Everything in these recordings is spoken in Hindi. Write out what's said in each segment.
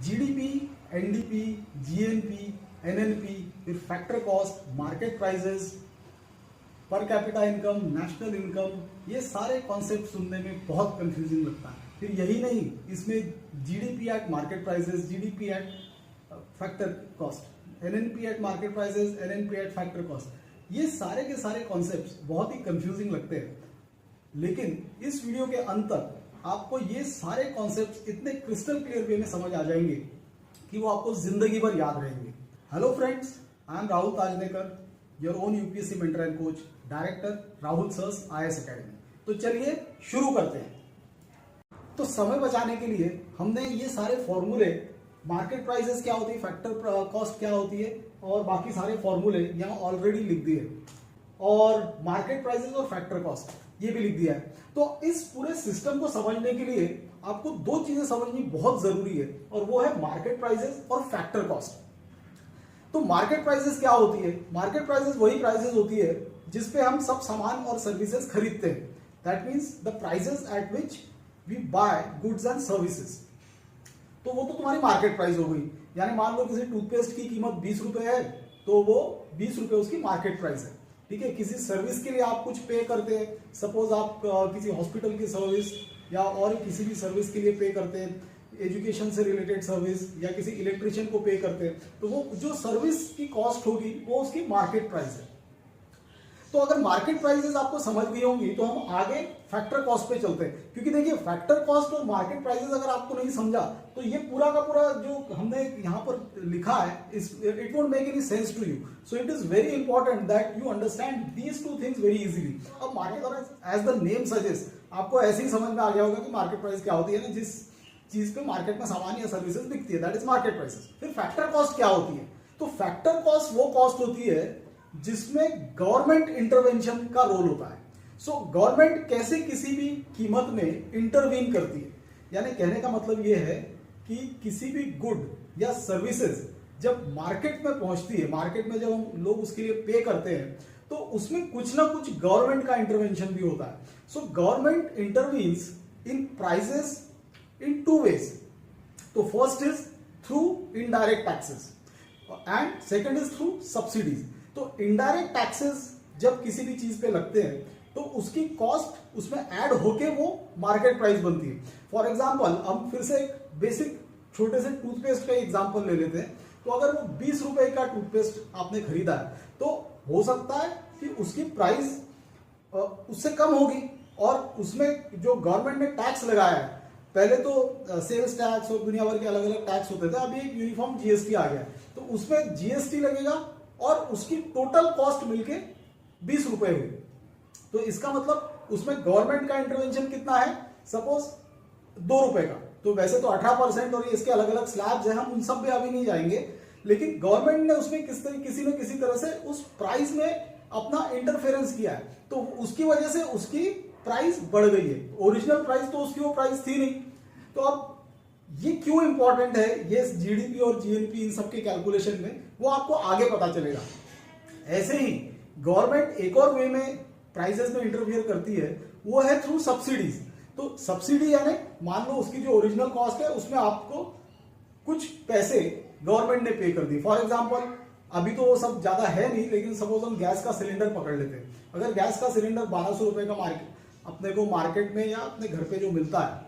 जीडीपी, एनडीपी, जीएनपी, एनएनपी, फिर factor cost, market prices, per capita income, national income, ये सारे कॉन्सेप्ट सुनने में बहुत कंफ्यूजिंग लगता है। फिर यही नहीं, इसमें GDP at market prices, GDP at factor cost, NNP eight market prices, NNP eight factor cost, ये सारे के सारे कॉन्सेप्ट्स बहुत ही कंफ्यूजिंग लगते हैं। लेकिन इस वीडियो के अंत तक आपको ये सारे कॉन्सेप्ट्स इतने क्रिस्टल क्लियर वे में समझ आ जाएंगे कि वो आपको जिंदगी भर याद रहेंगे। Hello friends, I am Rahul Tajnekar, your own UPSC mentor and coach, director Rahul sir's IAS academy. तो चलिए शुरू करते हैं। तो समय बचाने के लिए हमने ये सारे फॉर्मूले, मार्केट प्राइसेस क्या होती है, फैक्टर कॉस्ट क्या होती है, और बाकी सारे फॉर्मूले यहाँ ऑलरेडी लिख दिए, और मार्केट प्राइसेस और फैक्टर कॉस्ट ये भी लिख दिया है। तो इस पूरे सिस्टम को समझने के लिए आपको दो चीजें समझनी बहुत जरूरी है, और वो है मार्केट प्राइसेस और फैक्टर कॉस्ट। तो मार्केट प्राइसेस क्या होती है? मार्केट प्राइसेस वही प्राइसेस होती है जिसपे हम सब सामान और सर्विसेज खरीदते हैं। That means the prices at which we buy goods and services. तो वो तो तुम्हारी मार्केट प्राइस हो गई। यानी मान लो किसी टूथपेस्ट की कीमत 20 रुपए है, तो वो 20 रुपए उसकी मार्केट प्राइस है। ठीक है, किसी सर्विस के लिए आप कुछ पे करते हैं, सपोज आप किसी हॉस्पिटल की सर्विस या और किसी भी सर्विस के लिए पे करते हैं, एजुकेशन से रिलेटेड सर्विस या किसी इलेक्ट्रिशियन को पे करते हैं, तो वो जो सर्विस की कॉस्ट होगी वो उसकी मार्केट प्राइस है। तो अगर मार्केट प्राइसेस आपको समझ गई होंगी तो हम आगे फैक्टर कॉस्ट पे चलते हैं। क्योंकि देखिए, फैक्टर कॉस्ट और मार्केट प्राइसेस अगर आपको नहीं समझा तो ये पूरा का पूरा जो हमने यहाँ पर लिखा है, it won't make any sense to you. So it is very important that you understand these two things very easily. अब market, as the name suggest, आपको ऐसे ही समझ में आ गया होगा कि मार्केट प्राइस क्या होती है ना, जिस चीज पे मार्केट में सामान या सर्विसेज बिकती है, दैट इज मार्केट प्राइसेस। फिर फैक्टर कॉस्ट क्या होती है? तो फैक्टर कॉस्ट वो कॉस्ट होती है जिसमें गवर्नमेंट इंटरवेंशन का रोल होता है। सो गवर्नमेंट कैसे किसी भी कीमत में इंटरवीन करती है, यानी कहने का मतलब यह है कि किसी भी गुड या सर्विसेज जब मार्केट में पहुंचती है, मार्केट में जब हम लोग उसके लिए पे करते हैं, तो उसमें कुछ ना कुछ गवर्नमेंट का इंटरवेंशन भी होता है। So government intervenes in prices in two ways. तो first is through indirect taxes and second is through subsidies. तो indirect taxes जब किसी भी चीज पे लगते हैं तो उसकी कॉस्ट उसमें ऐड होके वो मार्केट प्राइस बनती है। फॉर एग्जाम्पल, हम फिर से एक बेसिक छोटे से टूथपेस्ट का एग्जाम्पल ले लेते हैं। तो अगर वो 20 रुपए का टूथपेस्ट आपने खरीदा है, तो हो सकता है कि उसकी प्राइस उससे कम होगी, और उसमें जो गवर्नमेंट ने टैक्स लगाया है, पहले तो सेल्स टैक्स और दुनिया भर के अलग अलग टैक्स होते थे, अभी एक यूनिफॉर्म जीएसटी आ गया, तो उसमें जीएसटी लगेगा और उसकी टोटल कॉस्ट मिलके 20 रुपए हुई। तो इसका मतलब उसमें गवर्नमेंट का इंटरवेंशन कितना है? सपोज 2 रुपए का। तो वैसे तो 18% और इसके अलग अलग स्लैब्स हैं, हम उन सब पे अभी नहीं जाएंगे, लेकिन गवर्नमेंट ने उसमें किसी न किसी तरह से उस प्राइस में अपना इंटरफेरेंस किया है, तो उसकी वजह से उसकी प्राइस बढ़ गई है। ओरिजिनल प्राइस तो उसकी वो प्राइस थी नहीं। तो अब ये क्यों इंपॉर्टेंट है, ये जीडीपी और जीएनपी इन सब के कैलकुलेशन में, वो आपको आगे पता चलेगा। ऐसे ही गवर्नमेंट एक और वे में प्राइसेस में इंटरफियर करती है, वो है थ्रू सब्सिडीज। तो सब्सिडी यानी मान लो उसकी जो ओरिजिनल कॉस्ट है उसमें आपको कुछ पैसे गवर्नमेंट ने पे कर दिए। फॉर एग्जाम्पल, अभी तो वो सब ज्यादा है नहीं, लेकिन सपोज हम गैस का सिलेंडर पकड़ लेते हैं। अगर गैस का सिलेंडर 1200 रुपए का अपने को मार्केट में या अपने घर पे जो मिलता है,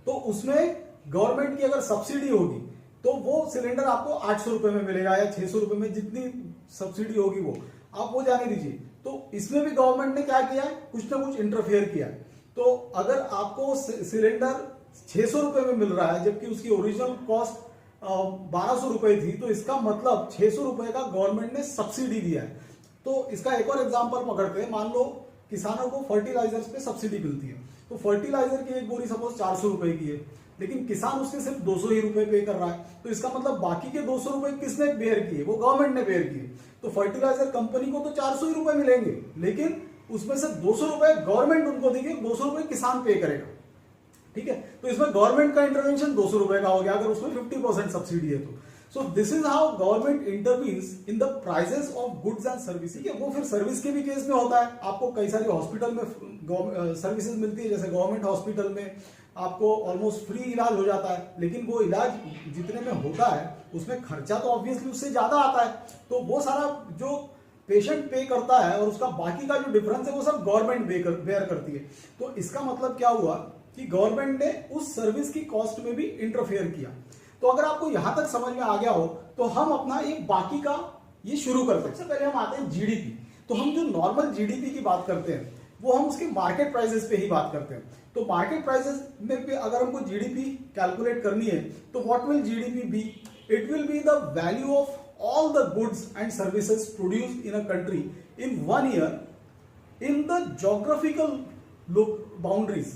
तो उसमें गवर्नमेंट की अगर सब्सिडी होगी तो वो सिलेंडर आपको 800 रुपए में मिलेगा या 600 रुपए में, जितनी सब्सिडी होगी वो आप वो जाने दीजिए। तो इसमें भी गवर्नमेंट ने क्या किया है, कुछ ना कुछ इंटरफेयर किया है। तो अगर आपको सिलेंडर 600 रुपए में मिल रहा है जबकि उसकी ओरिजिनल कॉस्ट 1200 रुपए थी, तो इसका मतलब 600 रुपए का गवर्नमेंट ने सब्सिडी दिया है। तो इसका एक और एग्जांपल पकड़ते हैं। मान लो किसानों को फर्टिलाइजर्स पे सब्सिडी मिलती है, तो फर्टिलाइजर की एक बोरी सपोज 400 रुपए की है, लेकिन किसान उसके सिर्फ 200 ही रुपए पे कर रहा है। तो इसका मतलब बाकी के 200 रुपए किसने बेयर किए? वो गवर्नमेंट ने बेयर किए। तो फर्टिलाइजर कंपनी को तो 400 ही रुपए मिलेंगे, लेकिन उसमें से 200 रुपए गवर्नमेंट उनको देगी, 200 रुपए किसान पे करेगा। ठीक है, तो इसमें गवर्नमेंट का इंटरवेंशन 200 रुपए का हो गया, अगर उसमें 50% सब्सिडी है तो। So this is how government intervenes in the prices of goods and service. वो फिर सर्विस के भी केस में होता है। आपको कई सारी हॉस्पिटल में सर्विसेज मिलती है, जैसे गवर्नमेंट हॉस्पिटल में आपको ऑलमोस्ट फ्री इलाज हो जाता है, लेकिन वो इलाज जितने में होता है उसमें खर्चा तो ऑब्वियसली उससे ज्यादा आता है। तो वो सारा जो पेशेंट पे करता है और उसका बाकी का जो डिफरेंस है वो सब गवर्नमेंट बेयर करती है। तो इसका मतलब क्या हुआ कि गवर्नमेंट ने उस सर्विस की कॉस्ट में भी इंटरफेयर किया। तो अगर आपको यहां तक समझ में आ गया हो तो हम अपना एक बाकी का ये शुरू करते हैं। सबसे पहले हम आते हैं जीडीपी। तो हम जो नॉर्मल जीडीपी की बात करते हैं वो हम उसके मार्केट प्राइसेस पे ही बात करते हैं। तो मार्केट प्राइसेस में पे अगर हमको जीडीपी कैलकुलेट करनी है तो what will GDP be? It will be the value of all the goods and services produced in a country in 1 year in the geographical boundaries,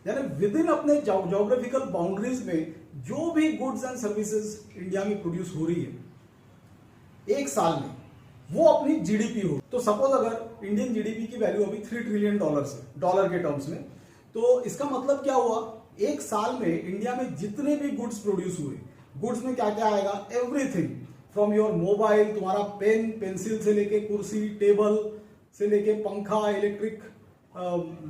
यानी विद इन अपने जोग्राफिकल बाउंड्रीज में जो भी गुड्स एंड सर्विसेज इंडिया में प्रोड्यूस हो रही है एक साल में, वो अपनी जीडीपी हो। तो सपोज अगर इंडियन जीडीपी की वैल्यू अभी $3 ट्रिलियन है डॉलर के टर्म्स में, तो इसका मतलब क्या हुआ, एक साल में इंडिया में जितने भी गुड्स प्रोड्यूस हुए, गुड्स में क्या क्या आएगा, एवरीथिंग फ्रॉम योर मोबाइल, तुम्हारा पेन पेंसिल से लेके कुर्सी टेबल से लेके पंखा, इलेक्ट्रिक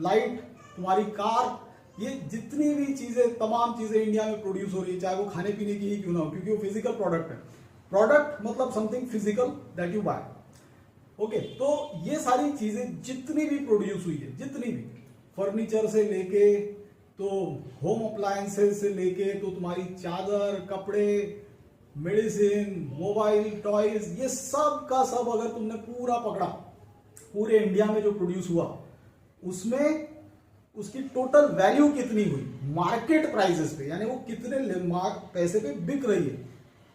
लाइट, तुम्हारी कार, ये जितनी भी चीजें, तमाम चीजें इंडिया में प्रोड्यूस हो रही है, चाहे वो खाने पीने की ही क्यों ना हो, क्योंकि वो फिजिकल प्रोडक्ट है। प्रोडक्ट मतलब something physical that you buy. Okay, तो ये सारी चीजें जितनी भी प्रोड्यूस हुई है, जितनी भी फर्नीचर से लेके तो होम अप्लायंसेस से लेके तो तुम्हारी चादर, कपड़े, मेडिसिन, मोबाइल, टॉयज, ये सब का सब अगर तुमने पूरा पकड़ा, पूरे इंडिया में जो प्रोड्यूस हुआ उसमें उसकी टोटल वैल्यू कितनी हुई मार्केट प्राइसेस पे, यानी वो कितने पैसे पे बिक रही है,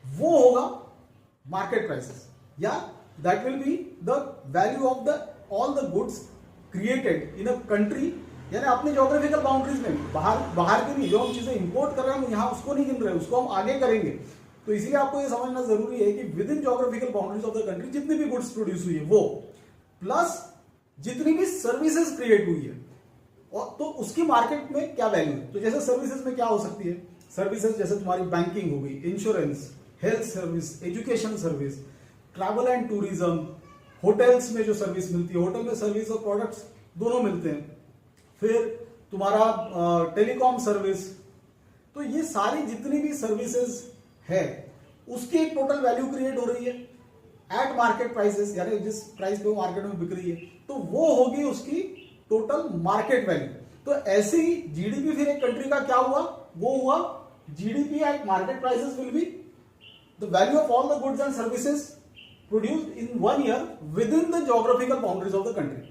वो होगा मार्केट प्राइसेस, या that will be the value of the all the goods created in a country, यानी अपने ज्योग्राफिकल बाउंड्रीज में, बाहर की नहीं, जो हम चीजें इंपोर्ट कर रहे हैं हम यहाँ उसको नहीं गिन रहे, उसको हम आगे करेंगे। तो इसलिए आपको ये समझना जरूरी है कि with in geographical boundaries of the country जितनी भी गुड्स प्रोड्यूस हुई है वो, प्लस जितनी भी सर्विसेज क्रिएट हुई है, और तो उसकी मार्केट में क्या वैल्यू है। तो जैसे सर्विसेज में क्या हो सकती है, सर्विसेज जैसे तुम्हारी बैंकिंग हो गई, insurance, health service, education service, travel and tourism, hotels में जो सर्विस मिलती है, होटल में सर्विस और प्रोडक्ट्स दोनों मिलते हैं, फिर तुम्हारा टेलीकॉम सर्विस, तो ये सारी जितनी भी सर्विसेज है उसकी एक टोटल वैल्यू क्रिएट हो रही है एट मार्केट प्राइसेस, यानी जिस प्राइस पे वो मार्केट में बिक रही है, तो वो होगी उसकी टोटल मार्केट वैल्यू। तो ऐसे ही जीडीपी फिर एक कंट्री का क्या हुआ, वो हुआ GDP at market prices will be the value of all the goods and services produced in 1 year with in the geographical boundaries of the country.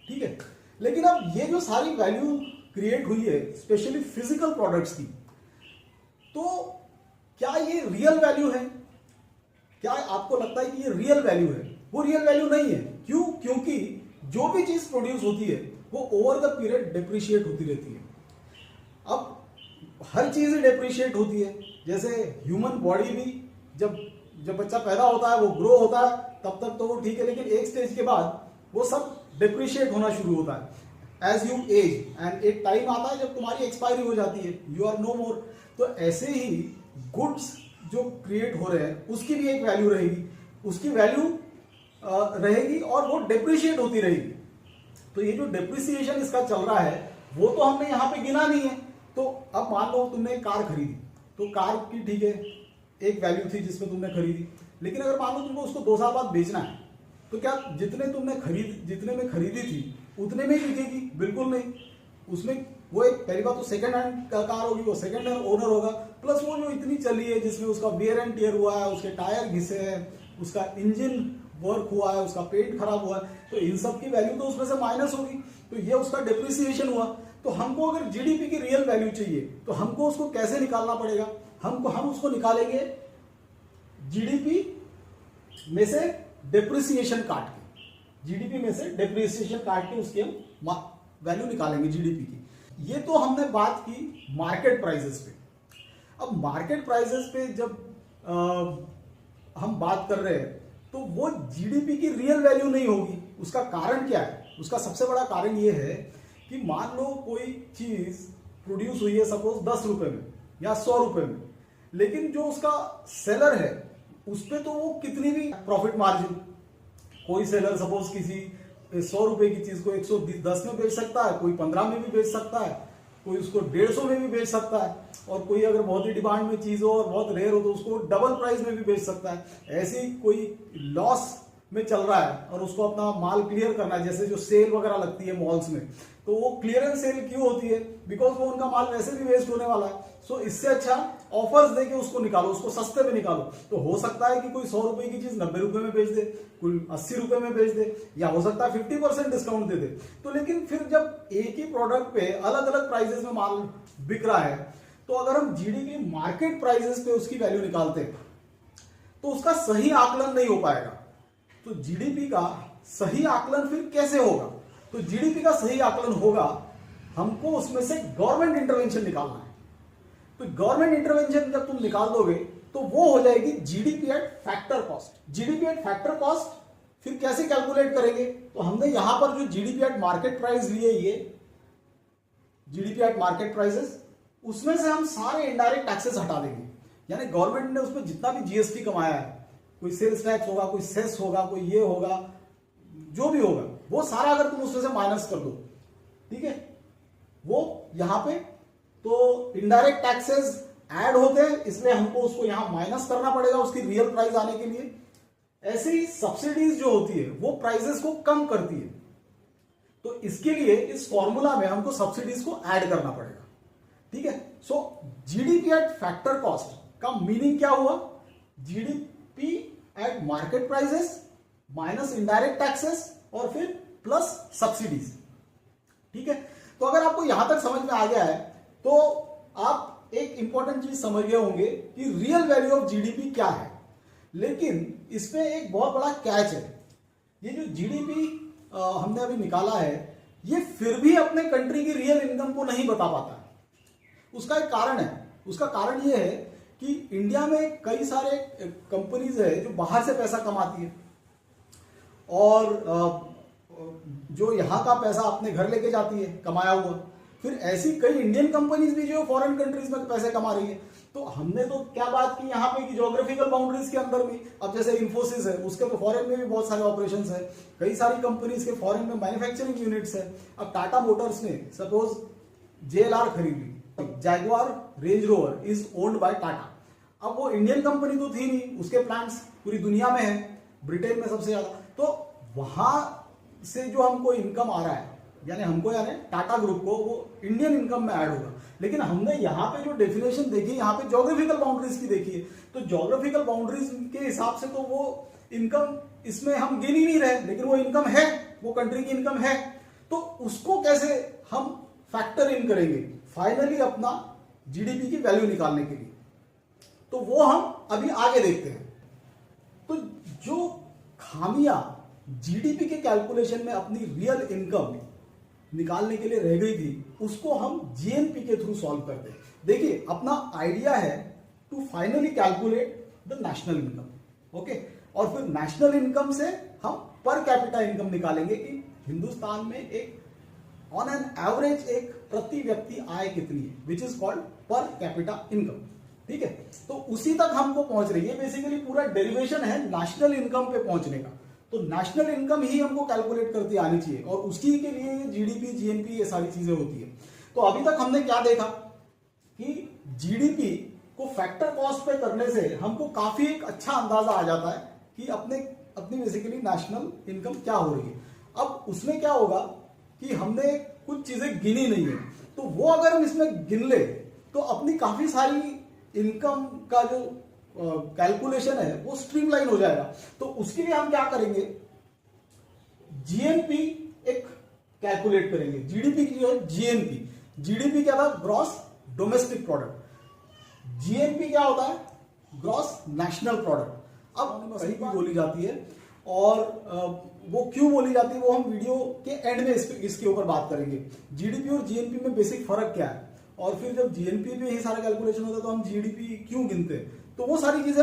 ठीक है, लेकिन अब ये जो सारी वैल्यू क्रिएट हुई है स्पेशली फिजिकल प्रोडक्ट्स की, तो क्या ये रियल वैल्यू है? क्या आपको लगता है कि ये रियल वैल्यू है? वो रियल वैल्यू नहीं है। क्यों? क्योंकि जो भी चीज प्रोड्यूस होती है वो ओवर द पीरियड डिप्रिशिएट होती रहती है। अब हर चीज ही डिप्रिशिएट होती है, जैसे ह्यूमन बॉडी भी जब बच्चा पैदा होता है, वो ग्रो होता है, तब तक तो वो ठीक है, लेकिन एक स्टेज के बाद वो सब डिप्रिशिएट होना शुरू होता है एज यू एज, एंड एक टाइम आता है जब तुम्हारी एक्सपायरी हो जाती है, यू आर नो मोर। तो ऐसे ही गुड्स जो क्रिएट हो रहे हैं उसकी भी एक वैल्यू रहेगी, उसकी वैल्यू रहेगी और वो डिप्रिशिएट होती रहेगी। तो ये जो डिप्रिसिएशन इसका चल रहा है वो तो हमने यहाँ पे गिना नहीं है। तो अब मान लो तुमने एक कार खरीदी, तो कार की ठीक है एक वैल्यू थी जिसमें तुमने खरीदी, लेकिन अगर मान लो तुमको उसको 2 साल बाद बेचना है, तो क्या जितने में खरीदी थी उतने में ही बिकेगी? बिल्कुल नहीं। उसमें वो एक पहली बात तो सेकंड हैंड कार होगी, वो सेकंड हैंड ओनर होगा, प्लस वो जो इतनी चली है जिसमें उसका वेयर एंड टियर हुआ है, उसके टायर घिसे हैं, उसका इंजन वर्क हुआ है, उसका पेंट खराब हुआ है, तो इन सब की वैल्यू तो उसमें से माइनस होगी। तो ये उसका डिप्रिसिएशन हुआ। तो हमको अगर जीडीपी की रियल वैल्यू चाहिए तो हमको उसको कैसे निकालना पड़ेगा? हम उसको निकालेंगे जीडीपी में से डिप्रिसिएशन काट के, जीडीपी में से डिप्रिसिएशन काट के उसकी हम वैल्यू निकालेंगे जीडीपी की। ये तो हमने बात की मार्केट प्राइसेस पे। अब मार्केट प्राइसेस पे जब हम बात कर रहे हैं तो वो जीडीपी की रियल वैल्यू नहीं होगी। उसका कारण क्या है? उसका सबसे बड़ा कारण ये है कि मान लो कोई चीज प्रोड्यूस हुई है सपोज 10 रुपए में या 100 रुपए में, लेकिन जो उसका सेलर है उस पे तो वो कितनी भी प्रॉफिट मार्जिन, कोई सेलर सपोज किसी 100 रुपए की चीज को 110 में बेच सकता है, कोई 15 में भी बेच सकता है, कोई उसको 150 में भी बेच सकता है, और कोई अगर बहुत ही डिमांड में चीज हो और बहुत रेयर हो तो उसको डबल प्राइस में भी बेच सकता है। ऐसे ही कोई लॉस में चल रहा है और उसको अपना माल क्लियर करना है, जैसे जो सेल वगैरह लगती है मॉल्स में, तो वो क्लियरेंस सेल क्यों होती है? बिकॉज वो उनका माल वैसे भी वेस्ट होने वाला है। सो इससे अच्छा ऑफर्स देके उसको निकालो, उसको सस्ते में निकालो। तो हो सकता है कि कोई 100 रुपए की चीज 90 रुपए में बेच दे, कोई 80 रुपए में बेच दे, या हो सकता है 50% डिस्काउंट दे दे। तो लेकिन फिर जब एक ही प्रोडक्ट पे अलग अलग प्राइसेस में माल बिक रहा है, तो अगर हम जीडीपी मार्केट प्राइसेस पे उसकी वैल्यू निकालते हैं तो उसका सही आकलन नहीं हो पाएगा। तो जीडीपी का सही आकलन फिर कैसे होगा? तो जीडीपी का सही आकलन होगा, हमको उसमें से गवर्नमेंट इंटरवेंशन निकालना है। तो गवर्नमेंट इंटरवेंशन जब तुम निकाल दोगे तो वो हो जाएगी GDP at factor cost. GDP at factor cost फिर कैसे कैलकुलेट करेंगे? तो हमने यहां पर जो जीडीपी एट मार्केट प्राइस लिए, ये जीडीपी एट मार्केट प्राइसेस, उसमें से हम सारे इनडायरेक्ट टैक्सेस हटा देंगे। यानी गवर्नमेंट ने उसमें जितना भी जीएसटी कमाया है, कोई सेल्स टैक्स होगा, कोई सेस होगा, कोई ये होगा, जो भी होगा, वो सारा अगर तुम उसमें से माइनस कर दो, ठीक है, वो यहां पे तो इनडायरेक्ट टैक्सेस ऐड होते हैं, इसलिए हमको उसको यहां माइनस करना पड़ेगा उसकी रियल प्राइस आने के लिए। ऐसे ही सब्सिडीज जो होती है वो प्राइसेस को कम करती है, तो इसके लिए इस फॉर्मूला में हमको सब्सिडीज को ऐड करना पड़ेगा, ठीक है। सो जीडीपी एट फैक्टर कॉस्ट का मीनिंग क्या हुआ? GDP at market prices minus indirect taxes और फिर प्लस सब्सिडीज, ठीक है। तो अगर आपको यहां तक समझ में आ गया है तो आप एक इंपॉर्टेंट चीज समझ गए होंगे कि रियल वैल्यू ऑफ जीडीपी क्या है। लेकिन इसमें एक बहुत बड़ा कैच है, ये जो जीडीपी हमने अभी निकाला है, ये फिर भी अपने कंट्री की रियल इनकम को नहीं बता पाता। उसका एक कारण है। उसका कारण ये है कि इंडिया में कई सारे कंपनीज है जो बाहर से पैसा कमाती है और जो यहाँ का पैसा अपने घर लेके जाती है कमाया हुआ। फिर ऐसी कई इंडियन कंपनीज भी जो फॉरेन कंट्रीज में पैसे कमा रही है। तो हमने तो क्या बात की यहाँ पे कि ज्योग्राफिकल बाउंड्रीज के अंदर भी, अब जैसे इन्फोसिस है उसके तो फॉरेन में भी बहुत सारे ऑपरेशंस है, कई सारी कंपनीज के फॉरेन में मैन्युफैक्चरिंग यूनिट्स है। अब टाटा मोटर्स ने सपोज जेएलआर खरीदी, Jaguar range rover is owned by Tata. अब वो इंडियन कंपनी तो थी नहीं, उसके प्लांट्स पूरी दुनिया में है, ब्रिटेन में सबसे ज्यादा। तो वहां से जो हमको इनकम आ रहा है, यानी हमको यानी टाटा ग्रुप को, वो इंडियन इनकम में ऐड होगा। लेकिन हमने यहाँ पे जो डेफिनेशन देखी, यहाँ पे ज्योग्राफिकल बाउंड्रीज की देखी है, तो ज्योग्राफिकल बाउंड्रीज के हिसाब से तो वो इनकम इसमें हम गिन ही नहीं रहे, लेकिन वो इनकम है, वो कंट्री की इनकम है। तो उसको कैसे हम फैक्टर इन करेंगे फाइनली अपना जीडीपी की वैल्यू निकालने के लिए? तो वो हम अभी आगे देखते हैं। तो जो खामियां जीडीपी के कैलकुलेशन में अपनी रियल इनकम निकालने के लिए रह गई थी, उसको हम जीएनपी के थ्रू सॉल्व करते हैं। देखिए, अपना आइडिया है to finally calculate the national income, okay. और फिर नेशनल इनकम से हम पर कैपिटा इनकम निकालेंगे कि हिंदुस्तान में एक ऑन एन एवरेज एक प्रति व्यक्ति आय कितनी है, which is called per capita income, ठीक है। तो उसी तक हमको पहुंच रही है। बेसिकली पूरा डेरिवेशन है नेशनल इनकम पे पहुंचने का। तो नेशनल इनकम ही हमको कैलकुलेट करती आनी चाहिए, और उसकी के लिए जीडीपी, जीएनपी, ये सारी चीजें होती है। तो अभी तक हमने क्या देखा कि जीडीपी को फैक्टर कॉस्ट पे करने से हमको काफी एक अच्छा अंदाजा आ जाता है कि अपनी बेसिकली नेशनल इनकम क्या हो रही है। अब उसमें क्या होगा कि हमने कुछ चीजें गिनी नहीं है, तो वो अगर हम इसमें गिन ले तो अपनी काफी सारी इनकम का जो कैलकुलेशन है वो स्ट्रीमलाइन हो जाएगा। तो उसके लिए हम क्या करेंगे, जीएनपी एक कैलकुलेट करेंगे। जीडीपी की जो है जीएनपी, जीडीपी क्या था? Gross domestic product. जीएनपी क्या होता है? Gross national product. अब सही बात बोली जाती है, और वो क्यों बोली जाती है वो हम वीडियो के एंड में इसके ऊपर बात करेंगे। जीडीपी और जीएनपी में बेसिक फर्क क्या है, और फिर जब जीएनपी में ही सारा कैलकुलेशन होता है तो हम जीडीपी क्यों गिनते हैं, तो वो सारी चीजें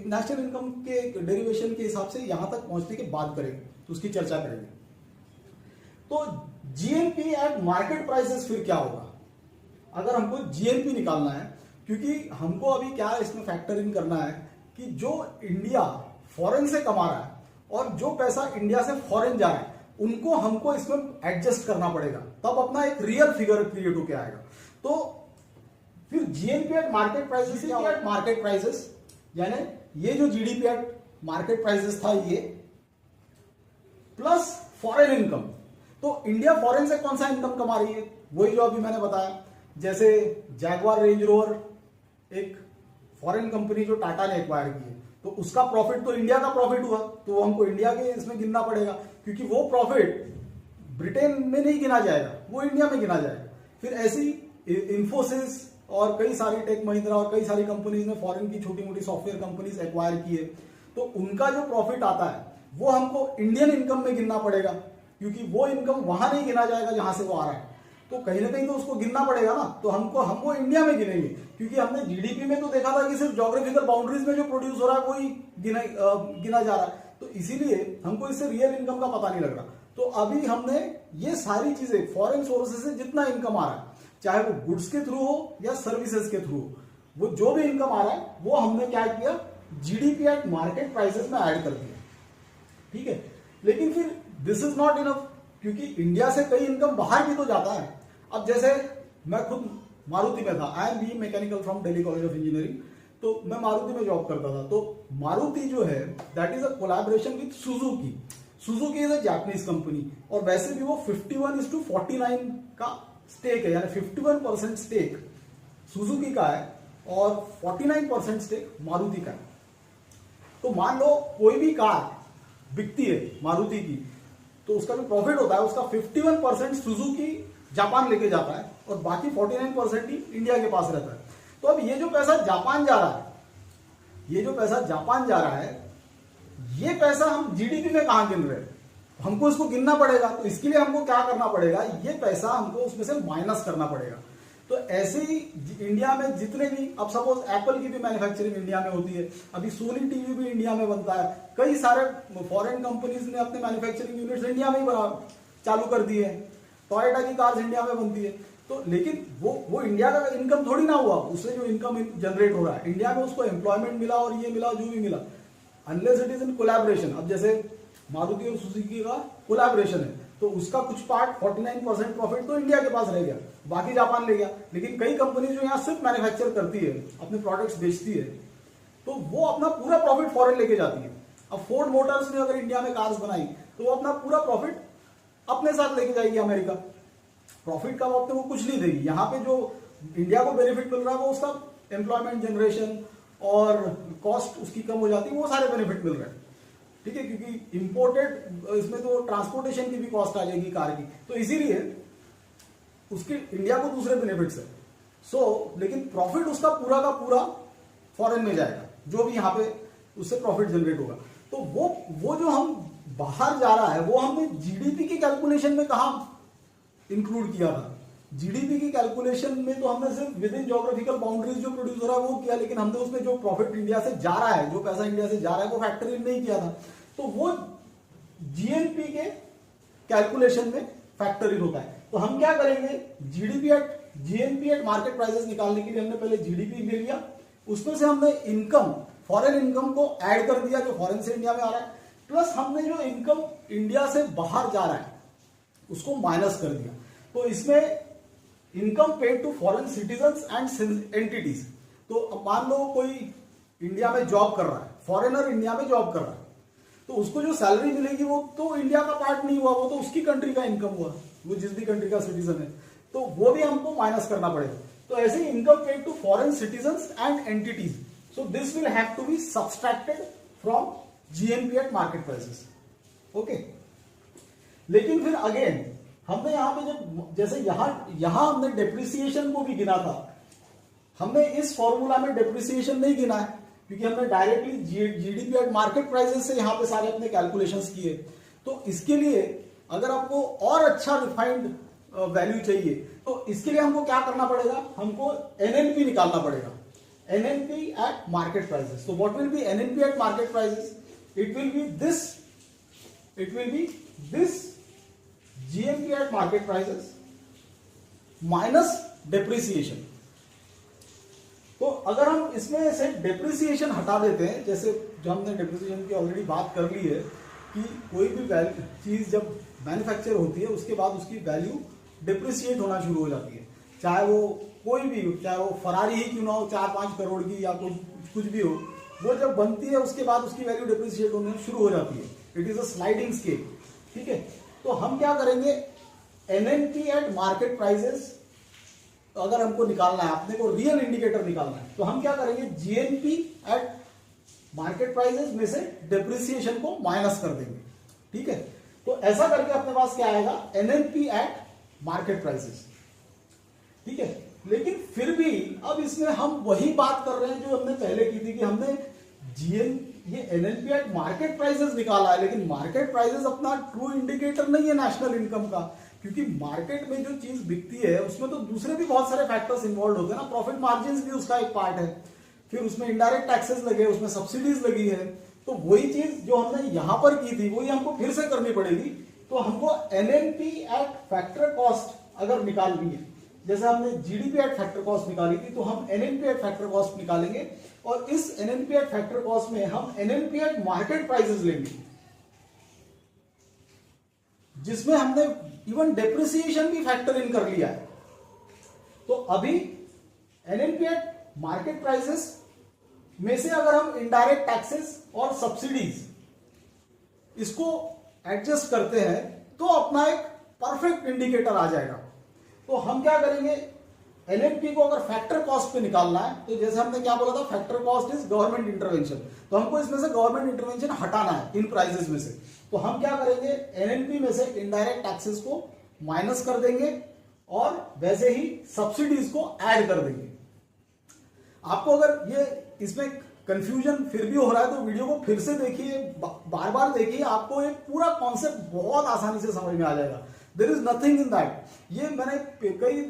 नेशनल इनकम के डेरिवेशन के हिसाब से यहां तक पहुंचने के बाद करेंगे, तो उसकी चर्चा करेंगे। तो जीएनपी एट मार्केट प्राइसेस फिर क्या होगा अगर हमको जीएनपी निकालना है, क्योंकि हमको अभी क्या इसमें फैक्टर इन करना है कि जो इंडिया फॉरेन से कमा रहा है और जो पैसा इंडिया से फॉरेन जा रहा है उनको हमको इसमें एडजस्ट करना पड़ेगा, तब अपना एक रियल फिगर क्रिएट होके आएगा। तो फिर GNP at market prices, eight market prices यानी ये जो जीडीपी एट मार्केट प्राइसेस था ये प्लस फॉरेन इनकम। तो इंडिया फॉरेन से कौन सा इनकम कमा रही है, वही जो अभी मैंने बताया, जैसे जैगवार रेंज रोवर एक फॉरेन कंपनी जो टाटा ने एक्वायर की है, तो उसका प्रॉफिट तो इंडिया का प्रॉफिट हुआ, तो वो हमको इंडिया के इसमें गिनना पड़ेगा, क्योंकि वो प्रॉफिट ब्रिटेन में नहीं गिना जाएगा, वो इंडिया में गिना जाएगा। फिर ऐसी इंफोसिस और कई सारी टेक महिंद्रा और कई सारी कंपनीज ने फॉरेन की छोटी मोटी सॉफ्टवेयर कंपनीज एक्वायर की है, तो उनका जो प्रॉफिट आता है वो हमको इंडियन इनकम में गिनना पड़ेगा, क्योंकि वो इनकम वहां नहीं गिना जाएगा जहां से वो आ रहा है, तो कहीं ना कहीं तो उसको गिनना पड़ेगा ना। तो हम वो इंडिया में गिनेंगे, क्योंकि हमने जीडीपी में तो देखा था कि सिर्फ ज्योग्राफिकल बाउंड्रीज में जो प्रोड्यूस हो रहा है वही गिना जा रहा है, तो इसीलिए हमको इससे रियल इनकम का पता नहीं लग रहा। तो अभी हमने ये सारी चीजें फॉरेन सोर्सेज से जितना इनकम आ रहा है, चाहे वो गुड्स के थ्रू हो या सर्विसेज के थ्रू हो, वो जो भी इनकम आ रहा है वो हमने क्या किया, जीडीपी एट मार्केट प्राइसेस में ऐड कर दिया, ठीक है। लेकिन फिर दिस इज नॉट इनफ, क्योंकि इंडिया से कई इनकम बाहर भी तो जाता है। अब जैसे मैं खुद मारुति में था, I am B mechanical from Delhi college of engineering, तो मैं मारुति में जॉब करता था। तो मारुति जो है that is a collaboration with Suzuki. Suzuki is a Japanese company, और वैसे भी वो 51:49 का स्टेक है, यानी 51% स्टेक सुजुकी का है और 49% स्टेक मारुति का है। तो मान लो कोई भी कार बिकती है मारुति की, तो उसका जो प्रॉफिट होता है उसका 51% सुजुकी जापान लेके जाता है और बाकी 49% ही इंडिया के पास रहता है। तो अब ये जो पैसा जापान जा रहा है, ये पैसा हम जीडीपी में कहां गिन रहे हैं, हमको इसको गिनना पड़ेगा। तो इसके लिए हमको क्या करना पड़ेगा, ये पैसा हमको उसमें से माइनस करना पड़ेगा। तो ऐसे ही इंडिया में जितने भी, अब सपोज एप्पल की भी मैन्युफैक्चरिंग इंडिया में होती है, अभी सोनी टीवी भी इंडिया में बनता है, कई सारे फॉरेन कंपनीज ने अपने मैन्युफैक्चरिंग यूनिट्स इंडिया में ही चालू कर दिए हैं, टोयोटा की कार्स इंडिया में बनती है। तो लेकिन वो इंडिया का इनकम थोड़ी ना हुआ, उससे जो इनकम जनरेट हो रहा है इंडिया में, उसको एम्प्लॉयमेंट मिला और ये मिला जो भी मिला, unless it is in collaboration. अब जैसे मारुति और सुजुकी का कोलैबोरेशन है, तो उसका कुछ पार्ट 49% प्रॉफिट तो इंडिया के पास रह गया, बाकी जापान ले गया। लेकिन कई कंपनी जो यहाँ सिर्फ मैन्युफैक्चर करती है, अपने प्रोडक्ट्स बेचती है, तो वो अपना पूरा प्रॉफिट फॉरेन लेके जाती है। अब फोर्ड मोटर्स ने अगर इंडिया में कार्स बनाई, तो वो अपना पूरा प्रॉफिट अपने साथ लेके जाएगी अमेरिका, प्रॉफिट का वक्त वो कुछ नहीं देगी। यहाँ पे जो इंडिया को बेनिफिट मिल रहा है वो उसका एम्प्लॉयमेंट जनरेशन और कॉस्ट उसकी कम हो जाती है, वो सारे बेनिफिट मिल रहे हैं, ठीक है, क्योंकि इंपोर्टेड इसमें तो ट्रांसपोर्टेशन की भी कॉस्ट आ जाएगी कार की, तो इसीलिए उसके इंडिया को दूसरे बेनिफिट्स है। लेकिन प्रॉफिट उसका पूरा का पूरा फॉरेन में जाएगा, जो भी यहाँ पे उससे प्रॉफिट जनरेट होगा। तो वो जो हम बाहर जा रहा है, वो हमने जीडीपी की कैलकुलेशन में कहा इंक्लूड किया था। जीडीपी की कैलकुलेशन में तो हमने सिर्फ विद इन ज्योग्राफिकल बाउंड्रीज जो प्रोड्यूस हो रहा है वो किया, लेकिन हमने उसमें जो प्रॉफिट इंडिया से जा रहा है, जो पैसा इंडिया से जा रहा है, वो फैक्टर इन नहीं किया था। तो वो जीएनपी के कैलकुलेशन में फैक्टर इन होता है। तो हम क्या करेंगे, जीएनपी एट मार्केट प्राइसेस निकालने के लिए हमने पहले जीडीपी ले लिया, उसमें से हमने इनकम, फॉरेन इनकम को ऐड कर दिया जो फॉरेन से इंडिया में आ रहा है, प्लस हमने जो इनकम इंडिया से बाहर जा रहा है उसको माइनस कर दिया। तो इसमें income paid to foreign citizens and entities. तो अब मान लो कोई इंडिया में जॉब कर रहा है, फॉरेनर इंडिया में जॉब कर रहा है, तो उसको जो सैलरी मिलेगी वो तो इंडिया का पार्ट नहीं हुआ, वो तो उसकी कंट्री का इनकम हुआ, वो जिस भी कंट्री का सिटीजन है, तो वो भी हमको माइनस करना पड़ेगा। तो ऐसे ही income paid to foreign citizens and entities, so this will have to be subtracted from GNP at market prices, okay. लेकिन फिर अगेन हमने यहां पे जब जैसे यहां हमने डेप्रिसिएशन को भी गिना था, हमने इस फॉर्मूला में डेप्रिसिएशन नहीं गिना है, क्योंकि हमने directly GDP at market prices से यहां पे सारे अपने कैलकुलेशंस किए। तो इसके लिए अगर आपको और अच्छा रिफाइंड वैल्यू चाहिए, तो इसके लिए हमको क्या करना पड़ेगा, हमको एनएनपी निकालना पड़ेगा, एनएनपी एट मार्केट प्राइसेस। तो what will be NNP eight market prices, it will B this GNP at market prices minus depreciation. तो अगर हम इसमें से डेप्रिसिएशन हटा देते हैं, जैसे जो हमने डेप्रिसिएशन की ऑलरेडी बात कर ली है कि कोई भी चीज जब मैन्युफैक्चर होती है उसके बाद उसकी वैल्यू डिप्रिसिएट होना शुरू हो जाती है। चाहे वो कोई भी हो, चाहे वो फरारी ही क्यों ना हो 4-5 करोड़ की या कुछ भी हो, वो जब बनती है उसके बाद उसकी वैल्यू डिप्रिसिएट होने शुरू हो जाती है। It is a sliding scale. ठीक है, तो हम क्या करेंगे, एनएनपी एट मार्केट प्राइसेस अगर हमको निकालना है, अपने को रियल इंडिकेटर निकालना है, तो हम क्या करेंगे, जीएनपी एट मार्केट प्राइसेस में से डिप्रिसिएशन को माइनस कर देंगे। ठीक है, तो ऐसा करके अपने पास क्या आएगा, एनएनपी एट मार्केट प्राइसेस। ठीक है, लेकिन फिर भी अब इसमें हम वही बात कर रहे हैं जो हमने पहले की थी कि हमने ये एनएनपी एट मार्केट प्राइसेस निकाला है, लेकिन मार्केट प्राइसेस अपना ट्रू इंडिकेटर नहीं है नेशनल इनकम का, क्योंकि मार्केट में जो चीज बिकती है उसमें तो दूसरे भी बहुत सारे फैक्टर्स इन्वॉल्व होते हैं ना। प्रॉफिट मार्जिन भी उसका एक पार्ट है, फिर उसमें इनडायरेक्ट टैक्सेस लगे, उसमें सब्सिडीज लगी है। तो वही चीज जो हमने यहां पर की थी वही हमको फिर से करनी पड़ेगी। तो हमको एनएनपी एट फैक्टर कॉस्ट अगर निकालनी है, जैसे हमने जीडीपी एट फैक्टर कॉस्ट निकाली थी, तो हम एनएनपी एट फैक्टर कॉस्ट निकालेंगे और इस एनएनपी एट फैक्टर कॉस्ट में हम एनएनपी एट मार्केट प्राइसेस लेंगे, जिसमें हमने इवन डेप्रिसिएशन भी फैक्टर इन कर लिया है। तो अभी एनएनपी एट मार्केट प्राइसेस में से अगर हम इनडायरेक्ट टैक्सेस और सब्सिडीज इसको एडजस्ट करते हैं तो अपना एक परफेक्ट इंडिकेटर आ जाएगा। तो हम क्या करेंगे, एनएनपी को अगर फैक्टर कॉस्ट पे निकालना है, तो जैसे हमने क्या बोला था, factor cost is government intervention, तो हमको इसमें से गवर्नमेंट इंटरवेंशन हटाना है इन प्राइसेस में से। तो हम क्या करेंगे, एनएनपी में से इनडायरेक्ट टैक्सेस को माइनस कर देंगे और वैसे ही सब्सिडीज को ऐड कर देंगे। आपको अगर ये इसमें कंफ्यूजन फिर भी हो रहा है तो वीडियो को फिर से देखिए, बार बार देखिए, आपको एक पूरा कॉन्सेप्ट बहुत आसानी से समझ में आ जाएगा। There is nothing in that. ये मैंने कई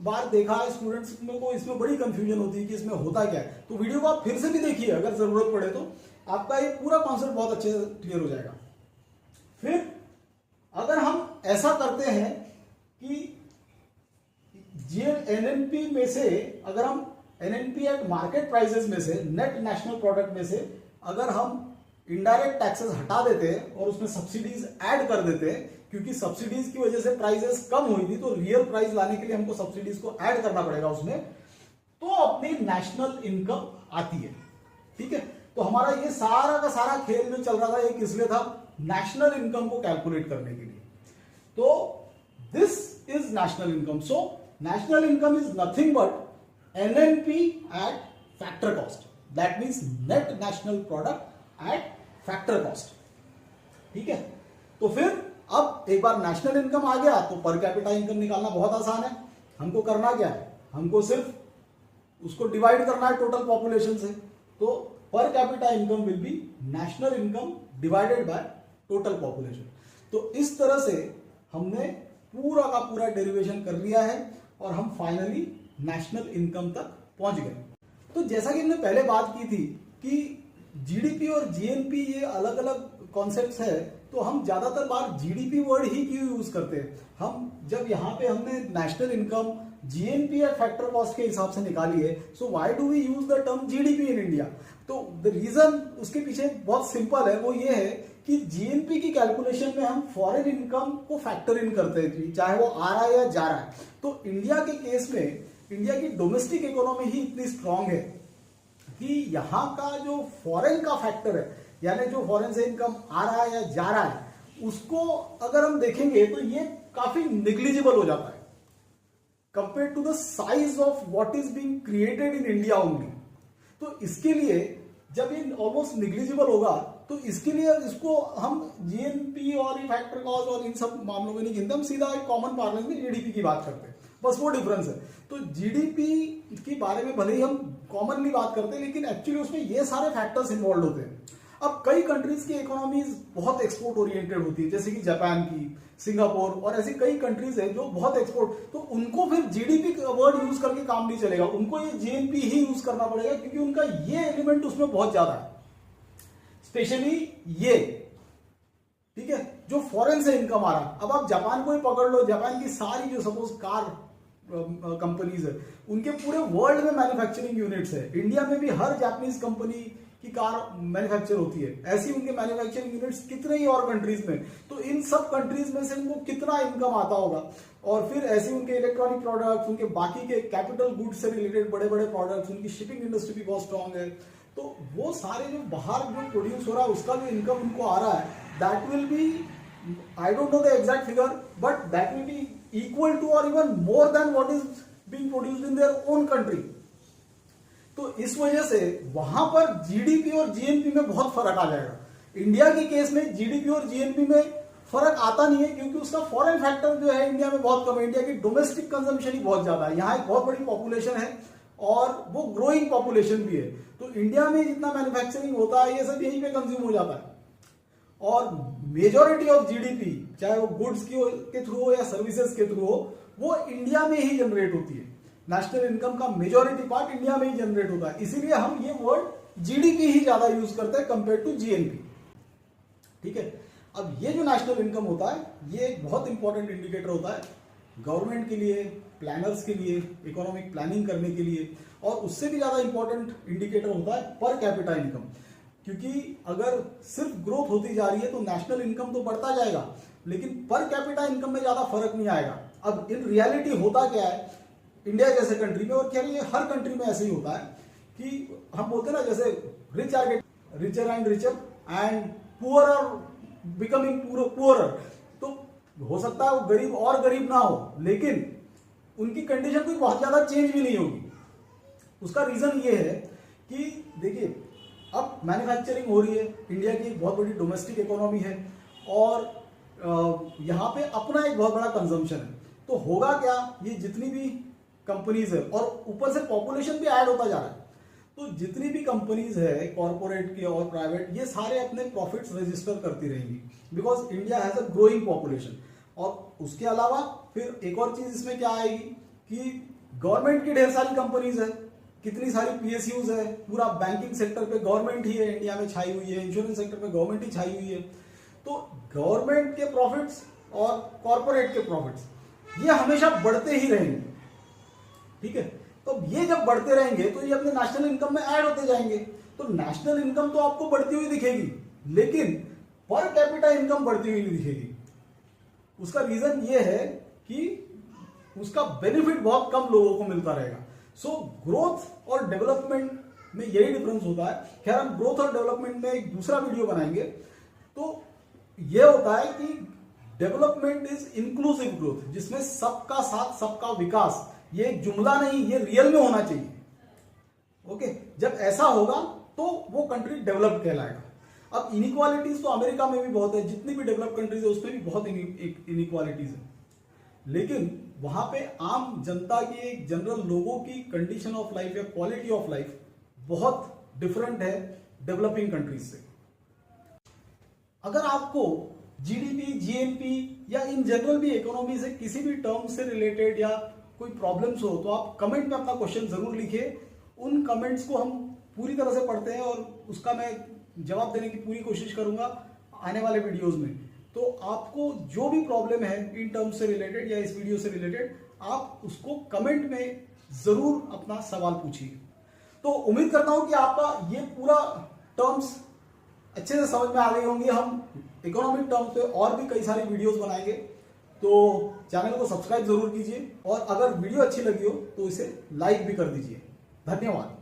बार देखा है स्टूडेंट्स को, इसमें बड़ी कंफ्यूजन होती है कि इसमें होता क्या है। तो वीडियो को आप फिर से भी देखिए, अगर जरूरत पड़े तो आपका ये पूरा कॉन्सेप्ट बहुत अच्छे से क्लियर हो जाएगा। फिर अगर हम ऐसा करते हैं कि एनएनपी में से अगर हम एनएनपी एट मार्केट प्राइसेस में से, नेट नेशनल प्रोडक्ट में से अगर हम इनडायरेक्ट टैक्सेस हटा देते हैं और उसमें सब्सिडीज ऐड कर देते हैं, क्योंकि सब्सिडीज की वजह से प्राइसेस कम हुई थी, तो रियल प्राइस लाने के लिए हमको सब्सिडीज को ऐड करना पड़ेगा उसमें, तो अपनी नेशनल इनकम आती है। ठीक है, तो हमारा ये सारा का सारा खेल जो चल रहा था ये किस लिए था, नेशनल इनकम को कैलकुलेट करने के लिए। तो this is national income. So national income is nothing but NNP eight factor cost, that means net national product at factor cost. ठीक है, तो फिर अब एक बार नेशनल इनकम आ गया तो पर कैपिटा इनकम निकालना बहुत आसान है। हमको करना क्या है, हमको सिर्फ उसको डिवाइड करना है टोटल पॉपुलेशन से। तो per capita income will be national income divided by total population. तो इस तरह से हमने पूरा का पूरा डेरिवेशन कर लिया है और हम फाइनली नेशनल इनकम तक पहुंच गए। तो जैसा कि हमने पहले बात की थी कि जीडीपी और जीएनपी ये अलग अलग कॉन्सेप्ट्स है, तो हम ज्यादातर बार जीडीपी वर्ड ही क्यों यूज करते हैं। हम जब यहाँ पे हमने नेशनल इनकम जीएनपी या फैक्टर कॉस्ट के हिसाब से निकाली है, so why do we use the term GDP in India. तो द रीजन उसके पीछे बहुत सिंपल है, वो ये है कि जीएनपी की कैलकुलेशन में हम फॉरेन इनकम को फैक्टर इन करते हैं, चाहे वो आ रहा है या जा रहा है। तो इंडिया के केस में इंडिया की डोमेस्टिक इकोनॉमी ही इतनी स्ट्रांग है कि यहाँ का जो फॉरेन का फैक्टर है, यानी जो फॉरेन से इनकम आ रहा है या जा रहा है, उसको अगर हम देखेंगे तो ये काफी निग्लिजिबल हो जाता है compare to the size of what is being created in India only. तो इसके लिए जब ये ऑलमोस्ट निग्लिजिबल होगा, तो इसके लिए इसको हम जीएनपी और फैक्टर कॉस्ट और इन सब मामलों में नहीं गिनते, हम सीधा एक कॉमन पार्लेंस में जीडीपी की बात करते हैं, बस वो डिफरेंस है। तो जीडीपी के बारे में भले ही हम कॉमनली बात करते हैं, लेकिन एक्चुअली उसमें ये सारे फैक्टर्स इन्वॉल्व होते हैं। अब कई कंट्रीज की इकोनॉमीज बहुत एक्सपोर्ट ओरिएंटेड होती है, जैसे कि जापान की, सिंगापुर और ऐसी कई कंट्रीज है जो बहुत एक्सपोर्ट, तो उनको फिर जीडीपी वर्ड यूज करके काम नहीं चलेगा, उनको ये जीएनपी ही यूज करना पड़ेगा, क्योंकि उनका ये एलिमेंट उसमें बहुत ज्यादा है, स्पेशली ये। ठीक है, जो फॉरेन से इनकम आ रहा। अब आप जापान को ही पकड़ लो, जापान की सारी जो सपोज कार कंपनीज है, उनके पूरे वर्ल्ड में मैन्युफैक्चरिंग यूनिट्स है। इंडिया में भी हर जापानीज कंपनी की कार मैन्युफैक्चर होती है, ऐसी उनके मैन्युफैक्चरिंग यूनिट्स कितने ही और कंट्रीज में, तो इन सब कंट्रीज में से उनको कितना इनकम आता होगा। और फिर ऐसे उनके इलेक्ट्रॉनिक प्रोडक्ट्स, उनके बाकी के कैपिटल गुड्स से रिलेटेड बड़े बड़े प्रोडक्ट्स, उनकी शिपिंग इंडस्ट्री भी बहुत स्ट्रांग है। तो वो सारे जो बाहर जो प्रोड्यूस हो रहा है उसका जो इनकम उनको आ रहा है, that will be, I don't know the exact figure, but that will be equal to और even more than what is being produced in their own country. तो इस वजह से वहां पर जीडीपी और जीएनपी में बहुत फर्क आ जाएगा। इंडिया के केस में जीडीपी और जीएनपी में फर्क आता नहीं है, क्योंकि उसका फॉरेन फैक्टर जो है इंडिया में बहुत कम है। इंडिया की डोमेस्टिक कंजम्पशन ही बहुत ज्यादा है, यहाँ एक बहुत बड़ी पॉपुलेशन है और वो ग्रोइंग पॉपुलेशन भी है। तो इंडिया में जितना मैन्युफैक्चरिंग होता है ये सब यहीं पे कंज्यूम हो जाता है। और मेजॉरिटी ऑफ जीडीपी, चाहे वो गुड्स के थ्रू हो या सर्विसेज के थ्रू हो, वो इंडिया में ही जनरेट होती है। नेशनल इनकम का मेजॉरिटी पार्ट इंडिया में ही जनरेट होता है, इसीलिए हम ये वर्ड जीडीपी ही ज्यादा यूज करते हैं कंपेयर टू जीएनपी। ठीक है, अब ये जो नेशनल इनकम होता है ये एक बहुत इंपॉर्टेंट इंडिकेटर होता है गवर्नमेंट के लिए, प्लानर्स के लिए, इकोनॉमिक प्लानिंग करने के लिए। और उससे भी ज्यादा इंपॉर्टेंट इंडिकेटर होता है पर कैपिटा इनकम, क्योंकि अगर सिर्फ ग्रोथ होती जा रही है तो नेशनल इनकम तो बढ़ता जाएगा, लेकिन पर कैपिटा इनकम में ज्यादा फर्क नहीं आएगा। अब इन रियलिटी होता क्या है इंडिया जैसे कंट्री में, और क्या ये हर कंट्री में ऐसे ही होता है कि हम बोलते हैं ना, जैसे rich are get richer and richer and poor are becoming poorer. तो हो सकता है वो गरीब और गरीब ना हो, लेकिन उनकी कंडीशन कोई बहुत ज्यादा चेंज भी नहीं होगी। उसका रीजन ये है कि देखिए, अब मैन्युफैक्चरिंग हो रही है, इंडिया की बहुत बड़ी डोमेस्टिक इकोनॉमी है और यहाँ पे अपना एक बहुत बड़ा कंजम्पशन है। तो होगा क्या, ये जितनी भी कंपनीज है और ऊपर से पॉपुलेशन भी ऐड होता जा रहा है, तो जितनी भी कंपनीज है कॉर्पोरेट की और प्राइवेट, ये सारे अपने प्रॉफिट्स रजिस्टर करती रहेंगी, because India has a growing population. और उसके अलावा फिर एक और चीज इसमें क्या आएगी कि गवर्नमेंट की ढेर सारी कंपनीज है, कितनी सारी पीएसयूज है, पूरा बैंकिंग सेक्टर पे गवर्नमेंट ही है इंडिया में छाई हुई है, इंश्योरेंस सेक्टर पे गवर्नमेंट ही छाई हुई है। तो गवर्नमेंट के प्रॉफिट्स और कॉर्पोरेट के प्रॉफिट्स ये हमेशा बढ़ते ही रहेंगे। ठीक है, तो ये जब बढ़ते रहेंगे तो ये अपने नेशनल इनकम में ऐड होते जाएंगे। तो नेशनल इनकम तो आपको बढ़ती हुई दिखेगी, लेकिन पर कैपिटा इनकम बढ़ती हुई नहीं दिखेगी। उसका रीजन ये है कि उसका बेनिफिट बहुत कम लोगों को मिलता रहेगा। सो ग्रोथ और डेवलपमेंट में यही डिफरेंस होता है। खैर, हम ग्रोथ और डेवलपमेंट में एक दूसरा वीडियो बनाएंगे। तो यह होता है कि डेवलपमेंट इज इंक्लूसिव ग्रोथ, जिसमें सबका साथ सबका विकास, ये एक जुमला नहीं, ये रियल में होना चाहिए। ओके, जब ऐसा होगा तो वो कंट्री डेवलप कहलाएगा। अब इनइक्वालिटीज तो अमेरिका में भी बहुत है, जितनी भी डेवलप कंट्रीज है उसमें भी बहुत इनइक्वालिटीज है, लेकिन वहां पे आम जनता की, एक जनरल लोगों की कंडीशन ऑफ लाइफ या क्वालिटी ऑफ लाइफ बहुत डिफरेंट है डेवलपिंग कंट्रीज से। अगर आपको जीडीपी, जीएनपी या इन जनरल भी इकोनॉमी से किसी भी टर्म से रिलेटेड या कोई प्रॉब्लम्स हो तो आप कमेंट में अपना क्वेश्चन जरूर लिखिए। उन कमेंट्स को हम पूरी तरह से पढ़ते हैं और उसका मैं जवाब देने की पूरी कोशिश करूंगा आने वाले वीडियोस में। तो आपको जो भी प्रॉब्लम है इन टर्म्स से रिलेटेड या इस वीडियो से रिलेटेड, आप उसको कमेंट में जरूर अपना सवाल पूछिए। तो उम्मीद करता हूं कि आपका ये पूरा टर्म्स अच्छे से समझ में आ गई होंगी। हम इकोनॉमिक टर्म्स पे और भी कई सारी वीडियोस बनाएंगे, तो चैनल को सब्सक्राइब जरूर कीजिए और अगर वीडियो अच्छी लगी हो तो इसे लाइक भी कर दीजिए। धन्यवाद।